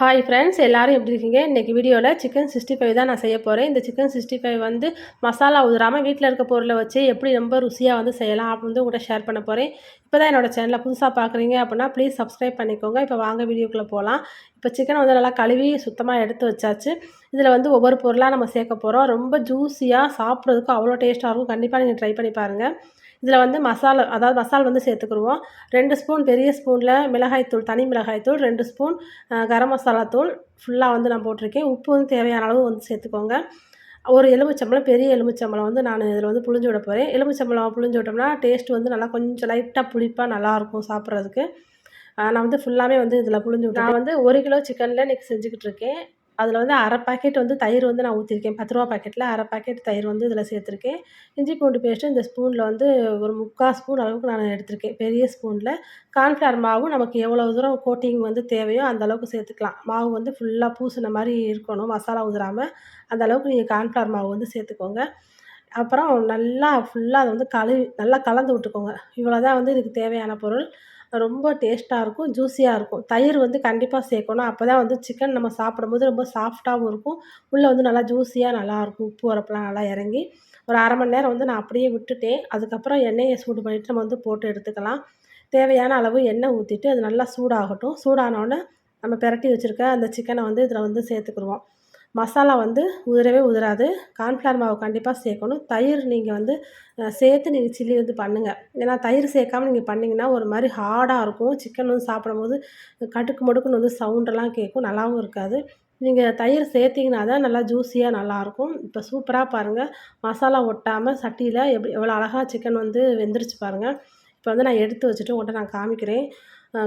Hi friends, எல்லாரும் எப்படி இருக்கீங்க? இன்றைக்கி வீடியோவில் சிக்கன் 65 தான் நான் செய்ய போகிறேன். இந்த சிக்கன் 65 வந்து மசாலா உதிராமல் வீட்டில் இருக்க பொருளை வச்சு எப்படி ரொம்ப ருசியாக வந்து செய்யலாம் அப்படின்னு உங்கள்கிட்ட ஷேர் பண்ண போகிறேன். இப்போ தான் என்னோடய சேனலை புதுசாக பார்க்குறீங்க அப்படின்னா ப்ளீஸ் சப்ஸ்கிரைப் பண்ணிக்கோங்க. இப்போ வாங்க வீடியோக்குள்ளே போகலாம். இப்போ சிக்கனை வந்து நல்லா கழுவி சுத்தமாக எடுத்து வச்சாச்சு. இதில் வந்து ஒவ்வொரு பொருளாக நம்ம சேர்க்க போகிறோம். ரொம்ப ஜூஸியாக சாப்பிட்றதுக்கு அவ்வளோ டேஸ்ட்டாக இருக்கும். கண்டிப்பாக நீங்கள் ட்ரை பண்ணி பாருங்கள். இதில் வந்து மசால் வந்து சேர்த்துக்குருவோம். 2 ஸ்பூன் பெரிய ஸ்பூனில் மிளகாய்த்தூள், தனி மிளகாய்த்தூள், 2 ஸ்பூன் கரம் மசாலா தூள் ஃபுல்லாக வந்து நான் போட்டிருக்கேன். உப்பு வந்து தேவையான அளவு வந்து சேர்த்துக்கோங்க. ஒரு எலுமிச்சம்பழம், பெரிய எலுமிச்சம்பழம் வந்து நான் இதில் வந்து புழிஞ்சு விட போகிறேன். எலுமிச்சம்பழம் புழிஞ்சு விட்டோம்னா டேஸ்ட் வந்து நல்லா கொஞ்சம் லைட்டாக புளிப்பாக நல்லாயிருக்கும் சாப்பிட்றதுக்கு. நான் வந்து ஃபுல்லாமே வந்து இதில் புழிஞ்சு விட்டேன். நான் வந்து 1 கிலோ சிக்கனில் இன்றைக்கி செஞ்சுக்கிட்டு இருக்கேன். அதில் வந்து அரை பாக்கெட் வந்து தயிர் வந்து நான் ஊற்றிருக்கேன். 10 ரூபா பாக்கெட்டில் அரை பாக்கெட் தயிர் வந்து இதில் சேர்த்துருக்கேன். இஞ்சி பூண்டு பேஸ்ட்டு இந்த ஸ்பூனில் வந்து ஒரு 3/4 ஸ்பூன் அளவுக்கு நான் எடுத்திருக்கேன். பெரிய ஸ்பூனில் கார்ன்ஃப்ளவர் மாவு நமக்கு எவ்வளோ தூரம் கோட்டிங் வந்து தேவையோ அந்த அளவுக்கு சேர்த்துக்கலாம். மாவு வந்து ஃபுல்லாக பூசின மாதிரி இருக்கணும், மசாலா உதிராமல். அந்த அளவுக்கு நீங்கள் கார்ன்ஃப்ளவர் மாவு வந்து சேர்த்துக்கோங்க. அப்புறம் நல்லா ஃபுல்லாக அதை வந்து நல்லா கலந்து விட்டுக்கோங்க. இவ்வளோ தான் வந்து இதுக்கு தேவையான பொருள். ரொம்ப டேஸ்ட்டாக இருக்கும், ஜூஸியாக இருக்கும். தயிர் வந்து கண்டிப்பாக சேர்க்கணும். அப்போ தான் வந்து சிக்கன் நம்ம சாப்பிடும்போது ரொம்ப சாஃப்ட்டாகவும் இருக்கும். உள்ளே வந்து நல்லா ஜூஸியாக நல்லாயிருக்கும். உப்பு உரப்புலாம் நல்லா இறங்கி ஒரு 1/2 மணி நேரம் வந்து நான் அப்படியே விட்டுட்டேன். அதுக்கப்புறம் எண்ணெயை சூடு பண்ணிவிட்டு நம்ம வந்து போட்டு எடுத்துக்கலாம். தேவையான அளவு எண்ணெய் ஊற்றிட்டு அது நல்லா சூடாகட்டும். சூடானோடனே நம்ம பிரட்டி வச்சுருக்க அந்த சிக்கனை வந்து இதில் வந்து சேர்த்துக்குருவோம். மசாலா வந்து உதிரவே உதிராது. கார்ன்ஃப்ளவர் மாவு கண்டிப்பாக சேர்க்கணும். தயிர் நீங்கள் வந்து சேர்த்து நீங்கள் சில்லி வந்து பண்ணுங்கள். ஏன்னா தயிர் சேர்க்காம நீங்கள் பண்ணிங்கன்னா ஒரு மாதிரி ஹார்டாக இருக்கும். சிக்கன் வந்து சாப்பிடும்போது கடுக்கு மடுக்குன்னு வந்து சவுண்டெல்லாம் கேட்கும். நல்லாவும் இருக்காது. நீங்கள் தயிர் சேர்த்திங்கன்னா தான் நல்லா ஜூஸியாக நல்லாயிருக்கும். இப்போ சூப்பராக பாருங்கள், மசாலா ஒட்டாமல் சட்டியில் எவ்வளோ அழகாக சிக்கன் வந்து வெந்துருச்சு பாருங்கள். இப்போ வந்து நான் எடுத்து வச்சுட்டு உங்கள்கிட்ட நான் காமிக்கிறேன்.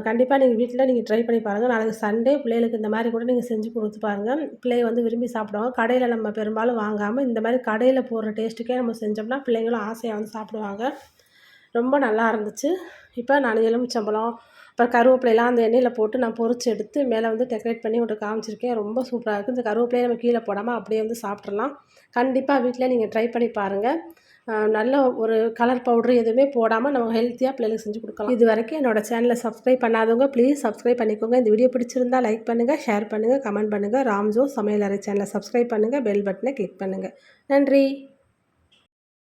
கண்டிப்பாக நீங்கள் வீட்டில் நீங்கள் ட்ரை பண்ணி பாருங்கள். நாளைக்கு சண்டே பிள்ளைகளுக்கு இந்த மாதிரி கூட நீங்கள் செஞ்சு கொடுத்து பாருங்கள். பிள்ளைங்க வந்து விரும்பி சாப்பிடுவாங்க. கடையில் நம்ம பெரும்பாலும் வாங்காமல் இந்த மாதிரி கடையில் போடுற டேஸ்ட்டுக்கே நம்ம செஞ்சோம்னா பிள்ளைங்களும் ஆசையாக வந்து சாப்பிடுவாங்க. ரொம்ப நல்லா இருந்துச்சு. இப்போ நான் எலுமிச்சம்பழம், அப்புறம் கருவேப்பிலையெல்லாம் அந்த எண்ணெயில் போட்டு நான் பொரிச்சு எடுத்து மேலே வந்து டெக்கரேட் பண்ணி உங்கள்கிட்ட காமிச்சிருக்கேன். ரொம்ப சூப்பராக இருக்குது. இந்த கருவேப்பிலையை நம்ம கீழே போடாமல் அப்படியே வந்து சாப்பிட்றலாம். கண்டிப்பாக வீட்டில் நீங்கள் ட்ரை பண்ணி பாருங்கள். நல்ல ஒரு கலர் பவுட்ரு எதுவுமே போடாமல் நம்ம ஹெல்த்தியாக பிள்ளைகளுக்கு செஞ்சு கொடுக்கலாம். இது வரைக்கும் என்னோடய சேனலை சப்ஸ்கிரைப் பண்ணாதவங்க ப்ளீஸ் சப்ஸ்கிரைப் பண்ணிக்கோங்க. இந்த வீடியோ பிடிச்சிருந்தா லைக் பண்ணுங்கள், ஷேர் பண்ணுங்கள், கமெண்ட் பண்ணுங்கள். ராம்ஜோ சமையலறை சேனலை சப்ஸ்கிரைப் பண்ணுங்கள், பெல் பட்டனை கிளிக் பண்ணுங்கள். நன்றி.